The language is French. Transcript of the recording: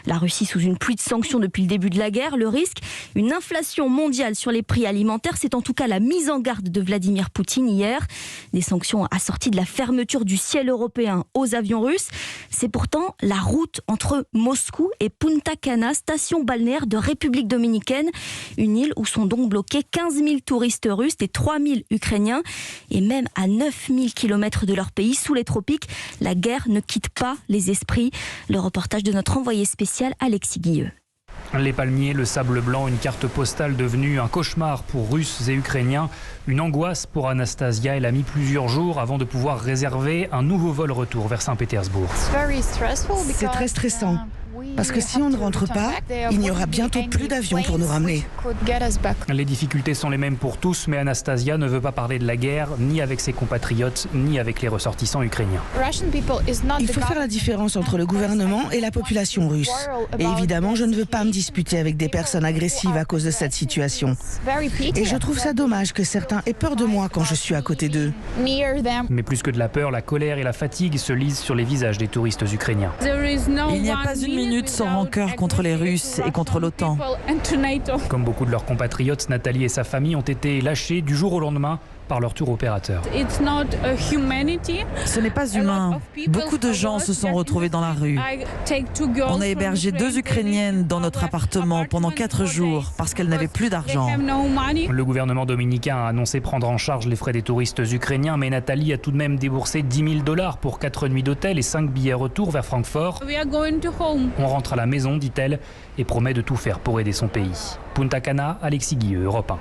La Russie sous une pluie de sanctions depuis le début de la guerre. Le risque, une inflation mondiale sur les prix alimentaires. C'est en tout cas la mise en garde de Vladimir Poutine hier. Des sanctions assorties de la fermeture du ciel européen aux avions russes. C'est pourtant la route entre Moscou et Punta Cana, station balnéaire de République dominicaine. Une île où sont donc bloqués 15 000 touristes russes et 3 000 Ukrainiens. Et même à 9 000 km de leur pays, sous les tropiques, la guerre ne quitte pas les esprits. Le reportage de notre envoyé spécial Alexis Guilleux. Les palmiers, le sable blanc, une carte postale devenue un cauchemar pour Russes et Ukrainiens. Une angoisse pour Anastasia. Elle a mis plusieurs jours avant de pouvoir réserver un nouveau vol retour vers Saint-Pétersbourg. C'est très stressant. Parce que si on ne rentre pas, il n'y aura bientôt plus d'avions pour nous ramener. Les difficultés sont les mêmes pour tous, mais Anastasia ne veut pas parler de la guerre, ni avec ses compatriotes, ni avec les ressortissants ukrainiens. Il faut faire la différence entre le gouvernement et la population russe. Et évidemment, je ne veux pas me disputer avec des personnes agressives à cause de cette situation. Et je trouve ça dommage que certains aient peur de moi quand je suis à côté d'eux. Mais plus que de la peur, la colère et la fatigue se lisent sur les visages des touristes ukrainiens. Il n'y a pas une minute sans rancœur contre les Russes et contre l'OTAN. Comme beaucoup de leurs compatriotes, Nathalie et sa famille ont été lâchés du jour au lendemain par leur tour opérateur. Ce n'est pas humain. Beaucoup de gens se sont retrouvés dans la rue. On a hébergé 2 Ukrainiennes dans notre appartement pendant 4 jours parce qu'elles n'avaient plus d'argent. Le gouvernement dominicain a annoncé prendre en charge les frais des touristes ukrainiens, mais Nathalie a tout de même déboursé 10 000 $ pour 4 nuits d'hôtel et 5 billets retour vers Francfort. On rentre à la maison, dit-elle, et promet de tout faire pour aider son pays. Punta Cana, Alexis Guilleux, Europe 1.